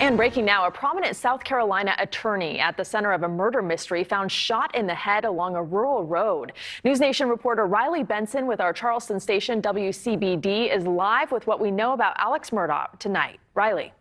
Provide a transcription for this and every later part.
And breaking now, a prominent South Carolina attorney at the center of a murder mystery found shot in the head along a rural road. NewsNation reporter Riley Benson with our Charleston station WCBD is live with what we know about Alex Murdaugh tonight. Riley.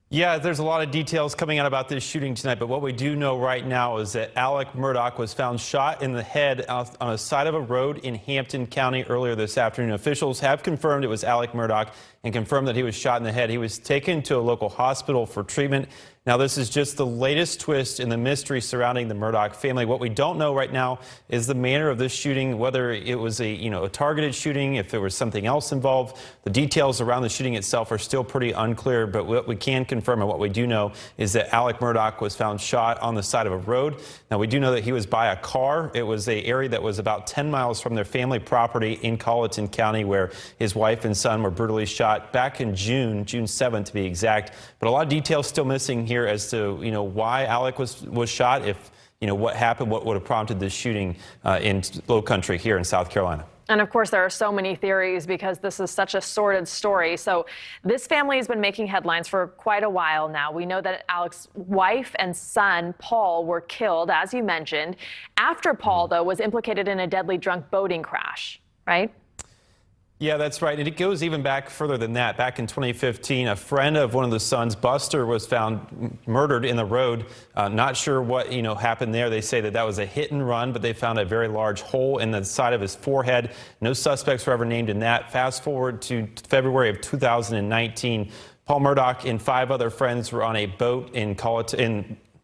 Yeah, there's a lot of details coming out about this shooting tonight, but what we do know right now is that Alex Murdaugh was found shot in the head on the side of a road in Hampton County earlier this afternoon. Officials have confirmed it was Alex Murdaugh and confirmed that he was shot in the head. He was taken to a local hospital for treatment. Now, this is just the latest twist in the mystery surrounding the Murdaugh family. What we don't know right now is the manner of this shooting, whether it was a targeted shooting, if there was something else involved. The details around the shooting itself are still pretty unclear, but what we can confirm and what we do know is that Alex Murdaugh was found shot on the side of a road. Now, we do know that he was by a car. It was an area that was about 10 miles from their family property in Colleton County, where his wife and son were brutally shot back in June 7th to be exact. But a lot of details still missing here as to why Alex was shot, if what happened, what would have prompted this shooting in Low Country here in South Carolina. And of course, there are so many theories because this is such a sordid story. So this family has been making headlines for quite a while now. We know that Alex's wife and son, Paul, were killed, as you mentioned, after Paul, though, was implicated in a deadly drunk boating crash, right? Yeah, that's right. And it goes even back further than that. Back in 2015, a friend of one of the sons, Buster, was found murdered in the road. Not sure what happened there. They say that was a hit and run, but they found a very large hole in the side of his forehead. No suspects were ever named in that. Fast forward to February of 2019. Paul Murdaugh and 5 other friends were on a boat in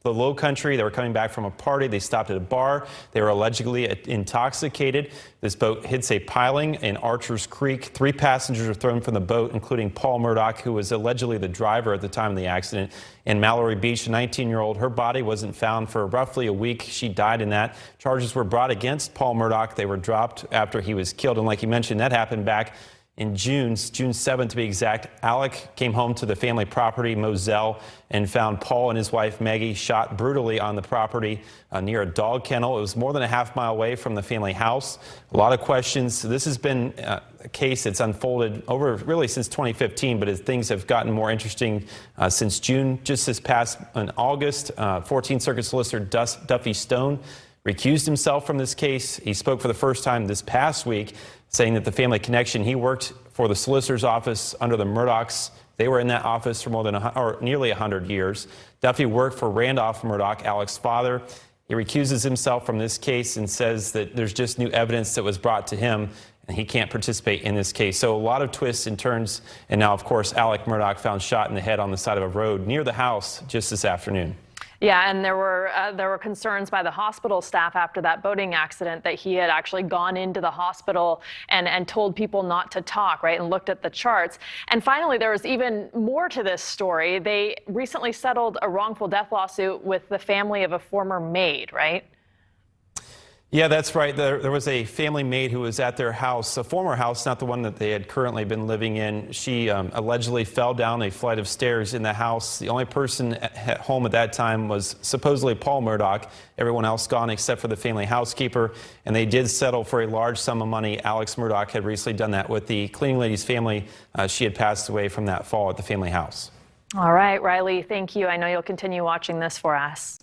the Low Country. They were coming back from a party. They stopped at a bar. They were allegedly intoxicated. This boat hits a piling in Archers Creek. 3 passengers were thrown from the boat, including Paul Murdaugh, who was allegedly the driver at the time of the accident. In Mallory Beach, a 19-year-old, her body wasn't found for roughly a week. She died in that. Charges were brought against Paul Murdaugh. They were dropped after he was killed. And like you mentioned, that happened back in June 7th to be exact. Alex came home to the family property, Moselle, and found Paul and his wife Maggie shot brutally on the property near a dog kennel. It was more than a half-mile away from the family house. A lot of questions. This has been a case that's unfolded over really since 2015, but as things have gotten more interesting since June. Just this past in August, 14th Circuit Solicitor Duffy Stone recused himself from this case. He spoke for the first time this past week, saying that the family connection, he worked for the solicitor's office under the Murdaughs. They were in that office for nearly 100 years. Duffy worked for Randolph Murdaugh, Alex's father. He recuses himself from this case and says that there's just new evidence that was brought to him and he can't participate in this case. So a lot of twists and turns. And now, of course, Alex Murdaugh found shot in the head on the side of a road near the house just this afternoon. Yeah, and there were concerns by the hospital staff after that boating accident that he had actually gone into the hospital and told people not to talk, right, and looked at the charts. And finally, there was even more to this story. They recently settled a wrongful death lawsuit with the family of a former maid, right? Yeah, that's right. There was a family maid who was at their house, a former house, not the one that they had currently been living in. She allegedly fell down a flight of stairs in the house. The only person at home at that time was supposedly Paul Murdaugh. Everyone else gone except for the family housekeeper. And they did settle for a large sum of money. Alex Murdaugh had recently done that with the cleaning lady's family. She had passed away from that fall at the family house. All right, Riley, thank you. I know you'll continue watching this for us.